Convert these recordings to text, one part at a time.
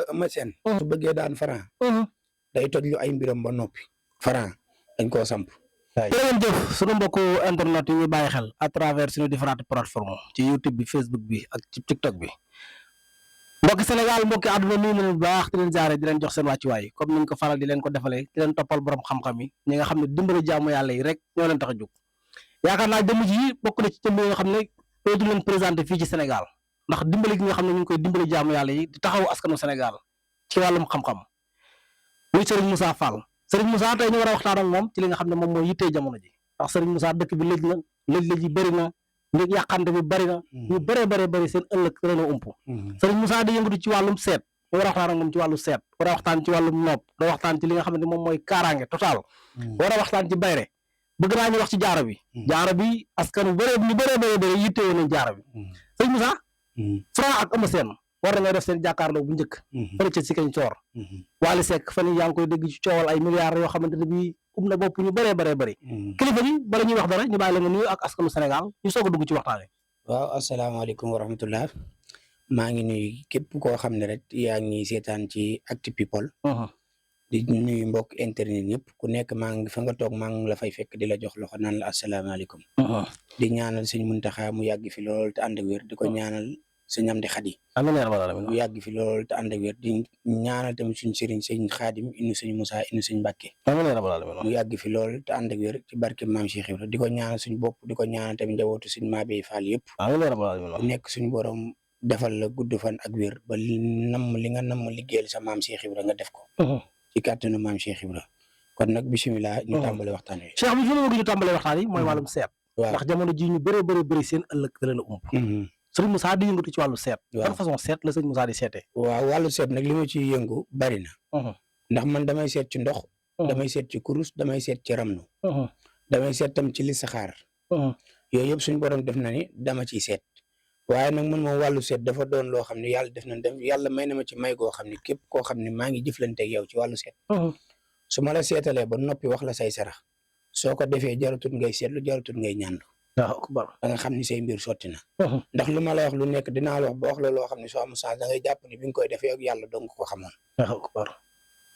Eumeu Sène su bëggee daan Franc day toj lu ay mbiram ba noppi Franc dañ koo samp. jërëjëf sunu mbokku internet yi ñuy bàyyi xel à travers suñu différentes plateformes ci YouTube bi Facebook bi ak ci TikTok bi mbokki Sénégal mbokki àdduna nuyu nañu bu baax di leen jaare di leen jox seen wàccuwaay comme niñ ko faral di leen ko defalee di leen toppal borom xam-xam yi ñi nga xam ne dimbali jaamu yàlla yi rek ñoo leen tax a jóg yaakaar naa jëmm ji bokk na ci jëmm yi nga xam ne dootu leen présenté fii ci Sénégal ndax dimbali gi nga xam ne ñu ngi koy dimbali jaamu yàlla yi di taxawu askanu Sénégal ci wàllum xam-xam muy Serigne Moussa Fall Serigne Moussa tey ñu war a waxtaan ak moom ci li nga xam ne moom mooy yittee jamono ji ndax Serigne Moussa dëkk bi lëj yi bëri na léegi yàqante bi bëri na ñu bëri seen ëllëg ren a ump Serigne Moussa di yëngatu ci wàllum seet ñu war a waxtaan ak moom ci wàllu seet war a waxtaan ci wàllum nopp war a waxtaan ci li nga xam ne moom mooy kaaraange total war a waxtaan ci bayre bëgg naa ñu wax ci jaaro bi askan ñu bëree yittee nañ jaaro bi Serigne Moussa Franc ak Eumeu Sène war na ngay def seen jàkkaarloo bu njëkk fële ca Ziguinchor Wally Seck fan yi yaa ngi koy dégg ci coowal ay milliards yoo xamante ne bii na bopp ñu bëree kilifa gi bala ñuy wax dara ñu bàyyi la nga nuyu ak askanu Sénégal ñu soog a dugg ci waxtaan wi. waaw asalaamaaleykum wa rahmatullah maa ngi nuyu képp koo xam ne rek yaa ngi seetaan ci Actu People di nuyu mbokk internet ñëpp ku nekk maa ngi fa nga toog maa ngi la fay fekk di la jox loxo naan la asalaamaaleykum di ñaanal sëñ Muntaxa mu yàgg fi lool te ànd ak wér di ko ñaanal sëñ Amdi Xadi mu yàgg fi lool te ànd ak wér di ñaanal tamit suñ sëriñ sëñ Xaadim inu sëñ Moussa inu sëñ Mbàkke mu yàgg fi lool te ànd ak wér ci barke maam Cheikh Ibra di ko ñaanal suñ bopp di ko ñaanal tamit njabootu suñ Mabey Fall yëpp nekk suñ borom defal la gudd fan ak wér ba li nga namm liggéeyal sa maam Cheikh Ibra nga def ko ci kàttanu maam Cheikh Ibra kon nag bisimilah ñu tàmbale waxtaan wi Cheikh bi fi ma bëgg ñu tàmbale waxtaan yi mooy wàllum seet ndax jamono ji ñu bëri seen ëllëg da leen a ump Serigne Moussa di yëngatu ci wàllu seet ban façon seet la Serigne Moussa di seetee waaw wàllu seet nag li ma ciy yëngu bari na ndax man damay seet ci ndox damay seet ci kurus damay seet ci ramnu damay seet tam ci listixaar yooyu yëpp suñu borom def na ni dama ciy seet waaye nag man moom wàllu seet dafa doon loo xam ne yàlla def na yàlla may na ma ci may goo xam ne képp koo xam ne maa ngi jëflanteeg yow ci wàllu seet su ma la seetalee ba noppi wax la say sarax soo ko defee jaratut ngay seetlu jaratut ngay ñaandu da nga xam ni say mbir sotti na ndax lu ma la wax lu nekk dinaa la wax ba wax la loo xam ne soo am chance da ngay jàpp ni bi nga koy defee ak yàlla dong ko xamoon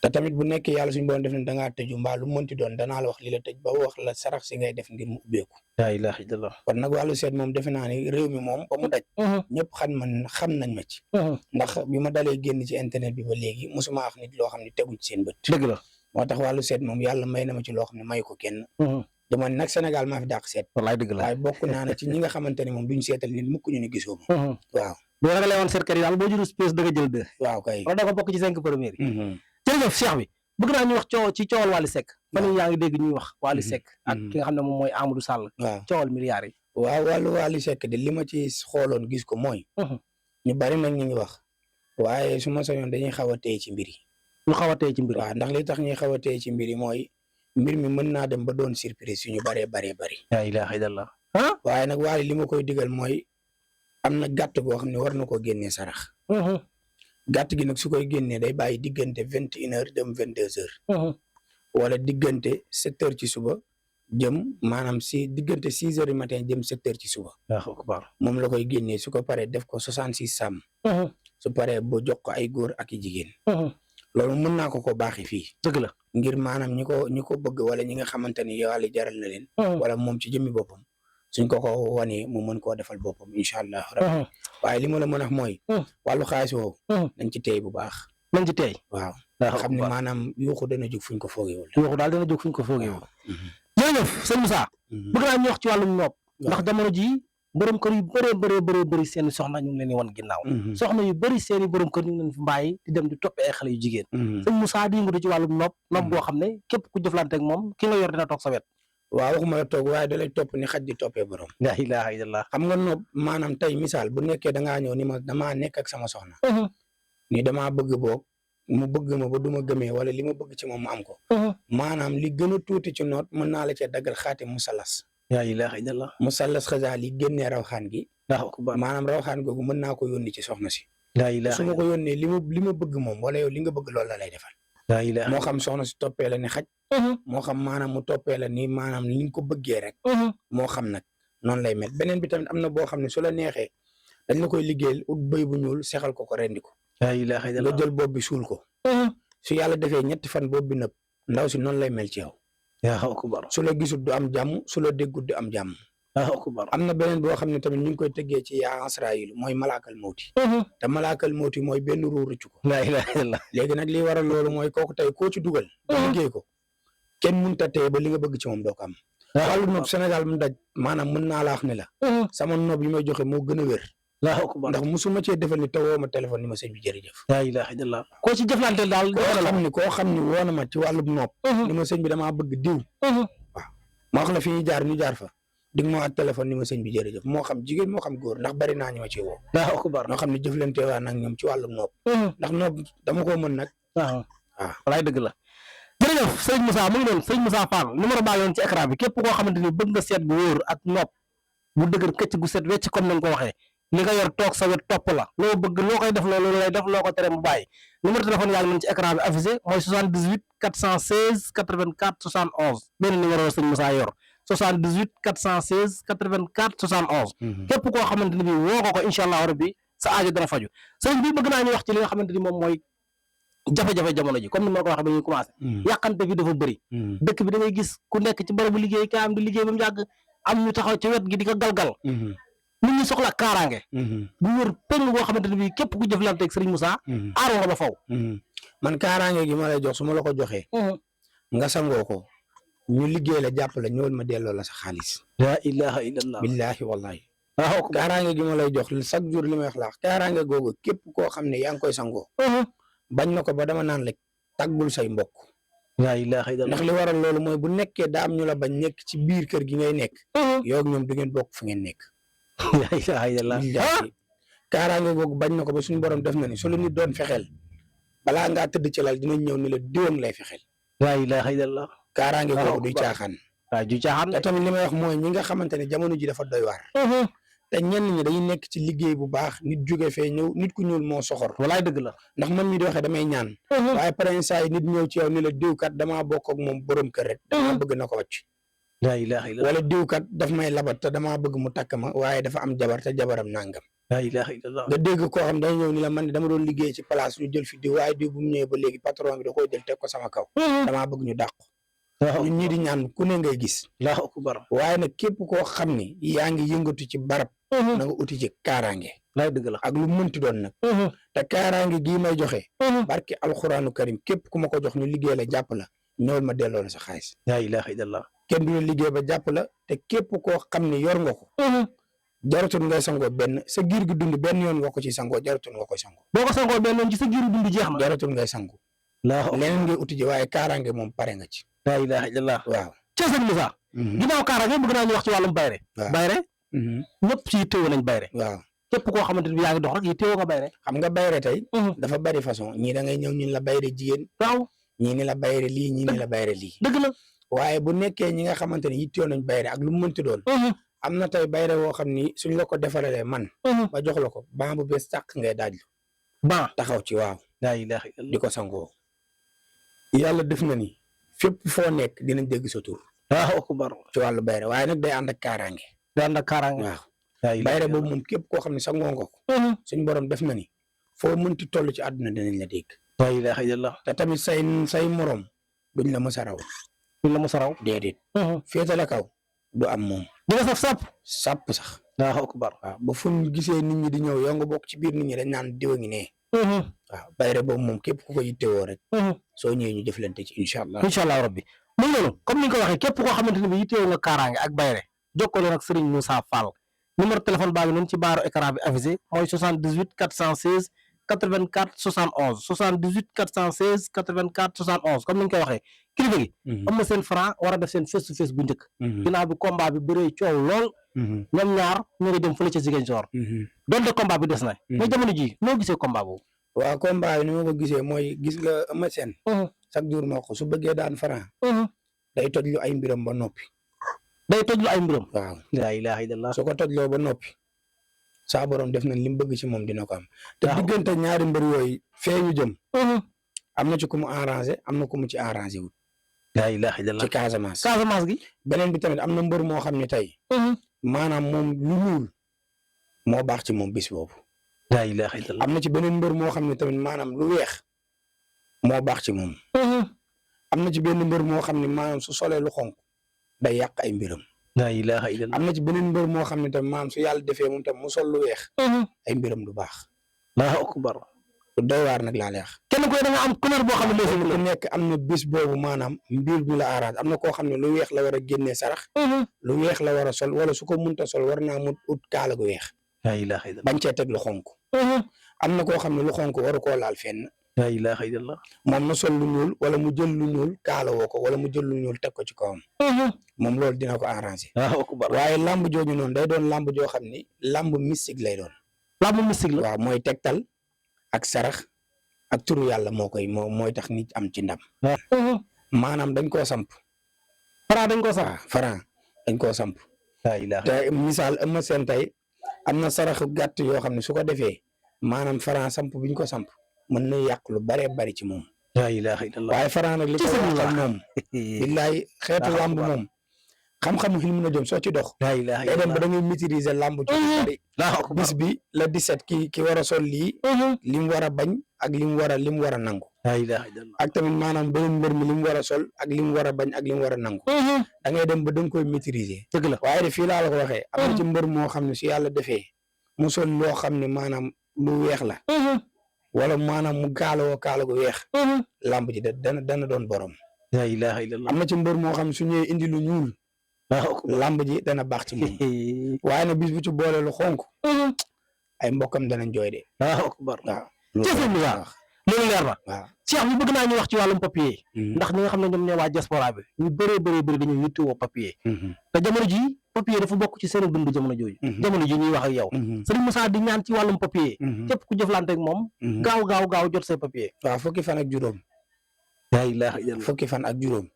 te tamit bu nekkee yàlla suñu boon def na dangaa tëju mbaa lu mënti doon danaa la wax li la tëj ba wax la sarax si ngay def ngir mu ubbeeku laa ilaaha illallah kon nag wàllu seet moom defe naa ni réew mi moom ba mu daj ñëpp xam nañ ma ci ndax bi ma dalee génn ci internet bi ba léegi mosuma wax nit loo xam ne tegu ci seen bët dëgg la moo tax wàllu seet moom yàlla may na ma ci loo xam ne may ko kenn dama nag Sénégal maa fi dàq seet wallaay dëgg la waaye bokk naa ne ci ñi nga xamante ne moom duñ seetal nit mukk ñu ni gisoo ma waaw boo ragalee woon seetkat yi daal boo jëlu space da nga jël 2 waaw kay wala da nga bokk ci 5 premiers yi jërëjëf Cheikh bi bëgg naa ñu wax ci coowal Wally Seck fan yaa ngi dégg ñuy wax Wally Seck ak ki nga xam ne moom mooy Amadou Sall waaw coowal milliards yi waaw wàllu Wally Seck de li ma ci xooloon gis ko mooy ñu bari nag ñu ngi wax waaye su ma sañoon dañuy xaw a téye ci mbir yi ñu xaw a téye ci mbir yi waaw ndax li tax ñuy xaw a téye ci mbir yi mooy mbir mi mën naa dem ba doon surprise yu ñu bari laa ilaaha illallah waaye nag Wally li ma koy digal mooy am na gàtt goo xam ne war na koo génnee sarax gàtt gi nag su koy génnee day bàyyi diggante 21h dem 22h wala diggante 7h ci suba jëm maanaam si diggante 6h du matin jëm 7h ci suba moom la koy génnee su ko paree def ko 66 sàmm su paree ba jox ko ay góor ak i jigéen loolu mën naa ko baaxee fii dëgg la ngir maanaam ñi ko bëgg wala ñi nga xamante ni yàlla jaral na leen wala moom ci jëmmi boppam suñ ko wanee mu mën koo defal boppam incha allah rabbi waaye li ma la mën a wax mooy wàllu xaalis woowu nañ ci teey bu baax nañ ci teey waaw xam ne maanaam yuuxu dana jóg fuñ ko foogewul yuuxu daal dana jóg fuñ ko foogewul jërëjëf sëñ Moussa bëgg naa ñu wax ci wàllum nopp ndax jamono ji borom kër yu bëree seeni soxna ñu ngi leen di wan ginnaaw soxna yu bëri seeni borom kër ñu ngi leen fi bàyyi di dem di toppee ay xale yu jigéen sëñ Moussa di yëngatu ci wàllum nopp boo xam ne képp ku jëflante ak moom ki nga yor dina toog sa wet waaw waxuma la toog waaye da lay topp ni xaj di toppee borom la ilaha illallah xam nga nopp maanaam tey misaal bu nekkee dangaa ñëw ni ma damaa nekk ak sama soxna ni damaa bëgg boog mu bëgg ma ba du ma gëmee wala li ma bëgg ci moom mu am ko maanaam li gën a tuuti ci noot mën naa la cee daggal xaati musalas la ilaha illallah musalas xasaa li génnee rawxaan gi maanaam rawxaan googu mën naa ko yónni ci soxna si su ma ko yónnee li ma bëgg moom wala yow li nga bëgg loolu la lay defal moo xam soxna si toppee la ni xaj moo xam maanaam mu toppee la ni maanaam li nga ko bëggee rek moo xam nag noonu lay mel beneen bi tamit am na boo xam ne su la neexee dañ la koy liggéeyal ut bëy bu ñuul sexal ko rendi ko la ilaha illallah nga jël bopp bi suul ko. su yàlla defee ñetti fan bopp bi nëb ndaw si noonu lay mel ci yow. Allahu akbar. su la gisul du am jàmm su la déggut du am jàmm. Allahu akbar. am na beneen boo xam ne tamit ñu ngi koy tëggee ci yaa Israayil mooy malaakal mawti. te malaakal mawti mooy benn ruu rëccu ko. la ilaha illallah. léegi nag li waral loolu mooy kooku tey koo ci dugal. ba liggéey ko kenn mënut a téye ba li nga bëgg ci moom doo ko am. wàllu noob Sénégal mu daj maanaam mën naa la wax ne la. sama noob yi may joxe moo gën a wér. Allahu akbar. ndax musuma cee defal ni te woo ma téléphone ni ma sëñ bi jërëjëf. la ilaha illallah. koo ci jëflanteel daal. koo xam ni woo na ma ci wàllum noob. ni ma sëñ bi damaa bëgg diw. waaw ma wax la fi ñu jaar fa. dig ma waat téléphone ni ma sëñ bi jërëjëf moo xam jigéen moo xam góor ndax bari naa ñu ma ci woo. Allahu akbar. ñoo xam ne jëflante waa nag ñoom ci wàllum noob. ndax noob dama ko mën nag. waaw walaay dëgg la. jërëjëf sëñ Moussa mu ngi doon sëñ Moussa Fall numéro baa yoon ci écran bi képp koo xamante ni bëgg nga seet bu wóor ak nopp bu dëgër këcc gu set wecc comme nañ ko waxee li nga yor toog sa wet topp la loo bëgg loo koy def loolu lay def loo ko tere mu bàyyi numéro téléphone yaa ngi ci écran bi affiché mooy 78 416 84 71 benn numéro sëñ Moussa yor 78 416 84 71 képp koo xamante ni bi woo ko incha allah rabbi sa aajo dana faju sëñ bi bëgg naa ñu wax ci li nga xamante ni moom mooy jafe-jafe jamono ji comme ni ma ko waxee ba ñuy commencé yàqante bi dafa bëri dëkk bi da ngay gis ku nekk ci barabu liggéey ka am di liggéey ba mu yàgg am ñu taxaw ci wet gi di ko galgal nit ñi soxla kaaraange bu wër péng boo xamante ne bii képp ku jëflante ak Serigne Moussa aaro nga ba faw man kaaraange gi ma lay jox su ma la ko joxee nga sangoo ko ñu liggéey la jàpp la ñëwal ma delloo la sa xaalis la ilaha illallah billahi wallahi waaw kaaraange gi ma lay jox chaque jour li may wax laax kaaraange googu képp koo xam ne yaa ngi koy sangoo bañ na ko ba dama naan rek tàggul say mbokk. la ilaha illallah. ndax li waral loolu mooy bu nekkee daa am ñu la bañ nekk ci biir kër gi ngay nekk. yow ak ñoom du ngeen bokk fu ngeen nekk. la ilaha illallah. kaaraange googu bañ na ko ba suñu borom def na ni su la nit doon fexeel balaa ngaa tëdd ci lal dinañ ñëw ni la diwoon lay fexeel. la ilaha illallah. kaaraange googu duy caaxaan. waaw du caaxaan. te tamit li may wax mooy ñi nga xamante ne jamono ji dafa doy waar. te ñenn ñi dañuy nekk ci liggéey bu baax nit jóge fee ñëw nit ku ñuul moo soxor. walaay dëgg la. ndax man mii di waxee damay ñaan. waaye pare saa yi nit ñëw ci yow ni la diwkat damaa bokk ak moom borom kër rek. damaa bëgg na ko wàcc. la ilaha illallah. wala diwkat daf may labat te damaa bëgg mu takk ma waaye dafa am jabar te jabaram nangam. la ilaha illallah. nga dégg koo xam day ñëw ni la man dama doon liggéey ci place ñu jël fi diw waaye diw bu mu ñëwee ba léegi patron bi da koy jël teg ko sama kaw. damaa bëgg ñu dàq. ñun ñii di ñaan ku ne ngay gis. Allahu akbar. waaye nag képp koo xam ni yaa ngi yëngatu ci barab. na nga uti ci kaaraange. lay dëgg la ak lu mënti doon nag. te kaaraange gii may joxe. barke alxuraanu karim képp ku ma ko jox ñu liggéey la jàpp la ñëwal ma delloo la sa xaalis. la ilaha illallah. kenn du la liggéey ba jàpp la te képp koo xam ne yor nga ko. jaratul ngay sangoo benn sa giir gi dund benn yoon nga ko ci sangoo jaratul nga koy sangoo. boo ko sangoo benn yoon ci sa giiru dund jeex na. jaratul ngay sangu. leneen ngay uti ji waaye kaaraange moom pare nga ci. la ilaha illallah. waaw. ci sëñ Moussa. ginnaaw kaaraange bëgg naa ñu wax ci wàllum bayre. waaw bayre. ñëpp ci yittewoo nañ bayre. waaw képp koo xamante ni yaa ngi dox rek yittewoo nga bayre. xam nga bayre tey. dafa bari façon ñii da ngay ñëw ñu la bayre jigéen. waaw ñii ni la bayre lii ñii ni la bayre lii. dëgg la. waaye bu nekkee ñi nga xamante ni yittewoo nañ bayre ak lu mu mënti doon. am na tey bayre woo xam ni suñ la ko defaralee man. ba jox la ko ban bu bees tàq ngay daajlu. ban taxaw ci waaw. la ilaha illallah. di ko sangoo. yàlla def na ni fépp foo nekk dinañ dégg sa tur. Allahu akbar. ci wàllu bayre waaye nag day ànd ak kaaraange. day ànd ak kaaraange. waaw bayre boobu moom képp koo xam ne sangoo nga ko. suñ borom def na ni foo mënti toll ci àdduna dinañ la dégg. la ilaha illallah. te tamit say morom duñ la mës a raw. duñ la mës a raw. déedéet. féete la kaw du am moom. dina saf sàpp. sàpp sax. Allahu akbar. waaw ba fu ñu gisee nit ñi di ñëw yow nga bokk ci biir nit ñi dañ naan diwa ngi nee. waaw bayre boobu moom képp ku ko yittewoo rek. soo ñëwee ñu jëflante ci incha allah. incha allah rabbi mu ngi noonu comme ni nga ko waxee képp koo xamante ne bi yittewoo nga kaaraange ak bayre jokkoo leen ak Serigne Moussa Fall numéro téléphone baa ngi noonu ci baaru écran bi affiché mooy 78 416 84 71 78 416 84 71 comme ni nga koy waxee kilifa gi. am na seen franc war a def seen face to face bu njëkk. ginnaaw bi combat bi bëree coow lool. ñoom ñaar ñu ngi dem fële ca Ziguinchor. donte combat bi des na. mais jamono ji noo gisee combat boobu. waaw combat yi ni ma ko gisee mooy gis nga Eumeu Sène. chaque jour moo ko su bëggee daan franc. day toj lu ay mbiram ba noppi. day toj lu ay mbiram. waaw la ilaha illallah. su ko tojloo ba noppi. saa borom def nañ li mu bëgg ci moom dina ko am. te diggante ñaari mbër yooyu fee ñu jëm. am na ci ku mu arrangé am na ku mu ci arrangé wut. la ilaha illallah. ci Casamance. Casamance gi. beneen bi tamit am na mbër moo xam ne tey. maanaam moom lu ñuul moo baax ci moom bis boobu. laa ilaaha illallah. am na ci beneen mbër moo xam ne tamit maanaam lu weex moo baax ci moom. am na ci benn mbër moo xam ne maanaam su solee lu xonk day yàq ay mbiram. laa ilaaha illallah. am na ci beneen mbër moo xam ne tamit maanaam su yàlla defee moom tam mu sol lu weex. ay mbiram du baax. Allahu akbar. doy waar nag laa lay wax. kenn ku ne da nga am couleur boo xam ne moo ku nekk am na bés boobu maanaam mbir bi la aaraat am na koo xam ne lu weex la war a génnee sarax. lu weex la war a sol wala su ko munta sol war naa mu ut kaala gu weex. laa ilaaha illallah. bañ cee teg lu xonk. am na koo xam ne lu xonk waru koo laal fenn. laa ilaaha illallah. moom na sol lu ñuul wala mu jël lu ñuul kaala woo ko wala mu jël lu ñuul teg ko ci kawam. moom loolu dina ko arrangé. waaye lamb jooju noonu day doon lamb joo xam ni lamb mystique lay doon. lamb mystique la. waaw mooy tegtal ak sarax ak turu yàlla mooy tax nit am ci ndam. maanaam dañ koo samp. Franc dañ koo samp. Franc dañ koo samp. laa ilaaha. te misaal Eumeu Sène tey am na saraxu gàtt yoo xam ne su ko defee maanaam Franc samp biñ ko samp mën na yàq lu baree bari ci moom. laa ilaaha illallah. waaye Franc nag li ko waxal moom. billaay xeetu lamb moom. xam-xamu xil mun a jëm soo ci dox. laa ilaaha day dem ba da ngay maîtriser lamb ci bari. bis bi la 17 ki war a sol lii. li mu war a bañ ak li mu war a nangu. laa ilaaha illallah. ak tamit maanaam beneen mbër mi li mu war a sol ak li mu war a bañ ak li mu war a nangu. da ngay dem ba da nga koy maîtriser. dëgg la waaye de fii laa la ko waxee. am na ci mbër moo xam ne su yàlla defee mu sol loo xam ne maanaam lu weex la. wala maanaam mu kaala gu weex. lamb ji dana doon borom. laa ilaaha illallah. am na ci mbër moo xam ne su ñëwee indi lu ñuul. lamb ji dana baax ci moom. waaye nag bis bu ci boole lu xonk. ay mbokkam danañ jooy de. Allahu akbar. waaw loolu leer na. waaw Cheikh ñu bëgg naa ñu wax ci wàllum papier. ndax ñi nga xam ne ñoom ñooy waa diaspora bi ñu bëree dañuy yittewoo papier. te jamono ji papier dafa bokk ci seen dund jamono jooju. jamono ji ñuy wax ak yow. Serigne Moussa di ñaan ci wàllum papier. képp ku jëflante ak moom. gaaw jot say papier. waaw fukki fan ak juróom. laa ilaaha illallah. fukki fan ak juróom.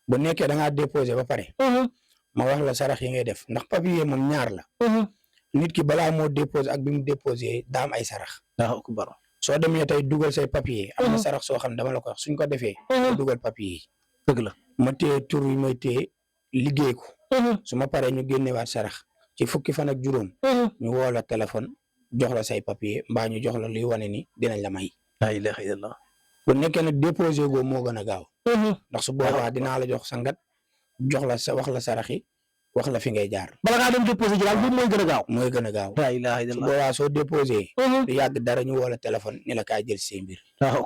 bu nekkee da ngaa déposé ba pare. ma wax la sarax yi ngay def ndax papier moom ñaar la. nit ki balaa moo déposé ak bi mu déposé daam ay sarax. Allahu akbar. soo demee tey dugal say papier. am na sarax soo xam ne dama la ko wax suñ ko defee. dugal papier yi. dëgg la ma téye tur yi may téye liggéey ko. su ma paree ñu génnewaat sarax ci fukki fan ak juróom. ñu woo la téléphone jox la say papier mbaa ñu jox la luy wane ni dinañ la may. laa ilaaha illallah. bu nekkee nag déposé goo moo gën a gaaw. ndax su boobaa dinaa la jox sangat jox la sa wax la sarax yi wax la fi ngay jaar. bala ngaa dem déposé ji daal mooy gën a gaaw. mooy gën a gaaw. laa ilaaha illallah. su boobaa soo déposé. du yàgg dara ñu woo la téléphone ni la kaay jël seen mbir.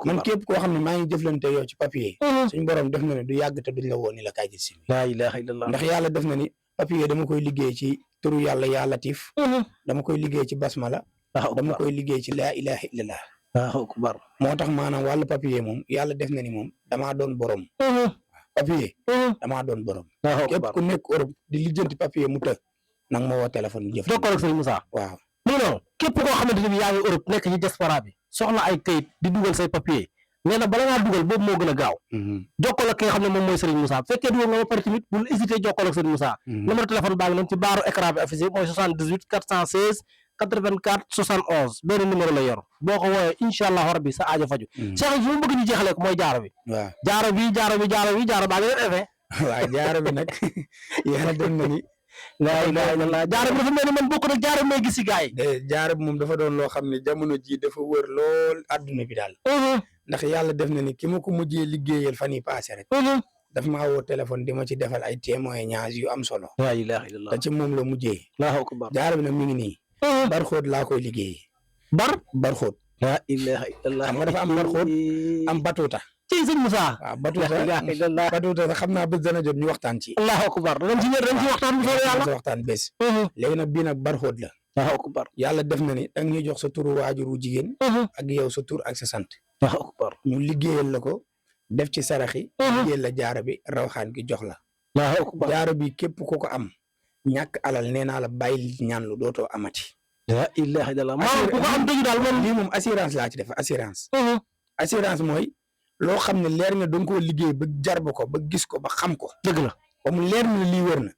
man képp koo xam ne maa ngi jëflante yow ci papier. suñu borom def na ne du yàgg te duñ la woo ni la kaay jël seen mbir. laa ilaaha illallah. ndax yàlla def na ni papier dama koy liggéey ci turu yàlla yaa latif. dama koy liggéey ci basmala. dama koy liggéey ci laa ilaaha illallah. Allahu akbar. moo tax maanaam wàllu papier moom yàlla def na ni moom damaa doon borom. papier. damaa doon borom. képp ku nekk Europe di lijjanti papier mu të. nang ma woo téléphone bi jëf. jokkoo ak Serigne Moussa. waaw. non képp koo xamante ne yaa ngi Europe nekk ci diaspora bi soxla ay kayit di dugal say papier nee na bala ngaa dugal boobu moo gën a gaaw. jokkoo ak ki nga xam ne moom mooy Serigne Moussa bu fekkee dugal nga ba pare tamit bul hésité jokkoo ak Serigne Moussa. numéro téléphone baa ngi noonu ci baaru écran bi affiché mooy 78 416 84 71 benn numéro la yor boo ko woowee incha allah rabbi sa aajo faju. Cheikh yi fi mu bëgg ñu jeexalee ko mooy jaaro bi. waaw jaaro baa ngi leen effet. waaw jaaro bi nag yàlla dem na ni. laa ilaaha illallah jaaro bi dafa mel ni man bokk nag jaaro may gis si gars yi. jaaro bi moom dafa doon loo xam ne jamono ji dafa wër lool adduna bi daal. ndax yàlla def na ni ki ma ko mujjee liggéeyal fan yii paase rek. daf maa woo téléphone di ma ci defal ay témoignage yu am solo. laa ilaaha illallah. te ci moom la mujjee. Allahu akbar. jaaro bi nag mi ngi nii. bar xóot laa koy liggéeyee. bar xóot. laa ilaaha illallah. xam nga dafa am bar xóot am batuuta. ci sëñ Moussa. waaw batuuta sax xam naa bés dana jot ñu waxtaan ci. Allahu akbar dañ ci waxtaan bu soobee yàlla. waxtaan bés. léegi nag bii nag bar xóot la. Allahu akbar. yàlla def na ni da nga ñuy jox sa turu waajuru jigéen. ak yow sa tur ak sa sant. Allahu akbar. ñu liggéeyal la ko def ci saraxi. liggéeyal la jaaro bi rawxaan gi jox la. Allahu akbar. jaaro bi képp ku ko am. ñàkk alal nee naa la bàyyi ñaan lu dootoo amati. la ilaha illallah maanaam ku ko am dëgg daal moom lii moom assurance laa ci def assurance. assurance mooy loo xam ne leer nga da nga koo liggéey ba jarba ko ba gis ko ba xam ko. dëgg la ba mu leer na lii wër na.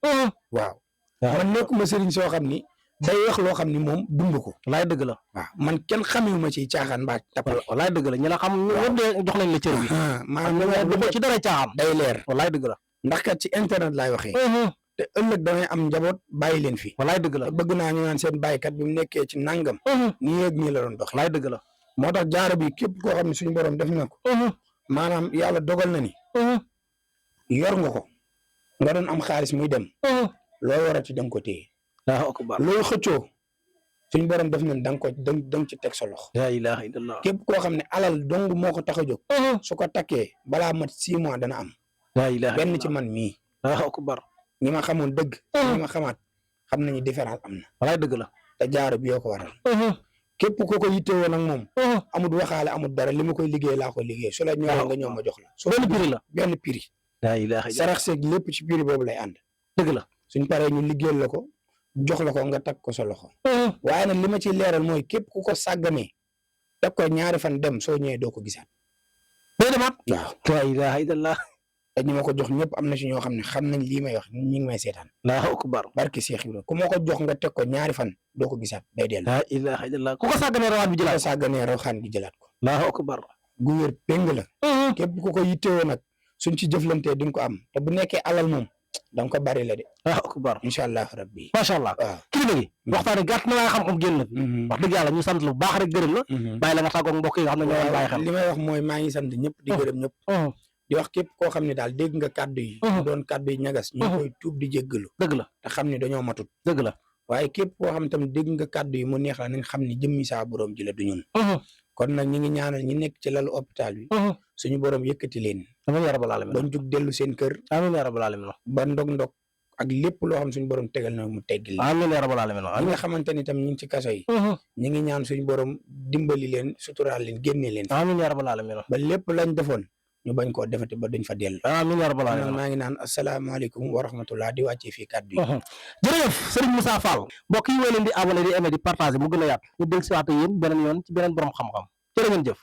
waaw man nekkuma sëriñ soo xam ni day wax loo xam ni moom dund ko. walaay dëgg la. waaw man kenn xamewuma ci caaxaan mbaa tapal. walaay dëgg la ñi la xam ñëpp de jox nañ la cër bi. maanaam du ci dara caaxaan. day leer. walaay dëgg la. ndax kat ci internet laay waxee. te ëllëg damay am njaboot bàyyi leen fi. walaay dëgg la te bëgg naa ñu naan seen bàyyikat bi mu nekkee ci nangam. nii yëg nii la doon dox. walaay dëgg la. moo tax jaaro bi képp koo xam ne suñu borom def na ko. maanaam yàlla dogal na ni. yor nga ko nga doon am xaalis muy dem. loo warati da nga ko téye. looy xëccoo suñu borom def nañ da nga ci teg sa loxo. la ilaha illallah. képp koo xam ne alal dong moo ko tax a jóg. su ko takkee balaa mat 6 mois dana am. la ilaha benn ci man mii. Allahu akbar. ñi ma xamoon dëgg. ñi ma xamaat xam nañu différence am na. walaay dëgg la. te jaaro bi yoo ko waral. képp ku ko yittewoo nag moom. amul waxaale amul dara li ma koy liggéey laa koy liggéey su la ñëwee nga ñëw ma jox la. benn prix la. benn prix. la ilaha illallah. sarax seeg lépp ci prix boobu lay ànd. dëgg la. suñ paree ñu liggéeyal la ko jox la ko nga tag ko sa loxo. waaye nag li ma ciy leeral mooy képp ku ko sàgganee teg ko 2 fan dem soo ñëwee doo ko gisaat. day demaat. waaw. la ilaha illallah. te ñi ma ko jox ñëpp am na si ñoo xam ne xam nañ lii may wax ñi ngi may seetaan. Allahu akbar. barki Cheikh Ibrahima ku ma ko jox nga teg ko 2 fan doo ko gisaat day dellu. la ilaha illallah. ku ko sàgganee rawaat bi jëlaat. ko sàgganee rawxaan gi jëlaat ko. Allahu akbar. gu wér péng la. képp ku ko yittewoo nag suñ ci jëflantee di nga ko am te bu nekkee alal moom da nga ko bari la de. Allahu akbar. incha allah rabbi. macha allah. waaw kilifa gi. waxtaane gàtt na waaye xam-xam génn na fi. wax dëgg yàlla ñu sant lu baax rek gërëm la. bàyyi la nga tàggoog mbokk yi nga xam ne ñoo leen bàyyi xel. li may wax mooy maa ngi sant ñëpp di gërëm ñëpp. di wax képp koo xam ne daal dégg nga kàddu yi. mu doon kàddu yi ñagas. ñu koy tuub di jéggalu. dëgg la. te xam ne dañoo matut. dëgg la. waaye képp koo xam tamit dégg nga kàddu yi mu neex la nañ xam ne jëmmi saa borom ji la du ñun. kon nag ñi ngi ñaanal ñi nekk ci lalu hôpital bi. suñu borom yëkkati leen. amiin yaa rabbal alamin. bañ jug dellu seen kër. amiin yaa rabbal alamin. ba ndog-ndog ak lépp loo xam suñu borom tegal na mu teggil. amiin yaa rabbal alamin. ñi nga xamante ni tam ñu ngi ci kaso yi. ñi ngi ñaan suñu borom dimbali leen suturaal leen génne leen. amiin yaa rabbal alamin. ba lépp lañ defoon ñu bañ koo defati ba duñ fa dellu. amiin yaa rabbal alamin. maa ngi naan asalaamaaleykum wa rahmatullah di wàccee fii kàddu yi. jërëjëf Serigne Moussa Fall. mbokk yi wéy leen di abonné di aimé di partager mu gën a yaatu ñu del si waat yéen beneen yoon ci beneen borom xam-xam jërë ngeen jëf.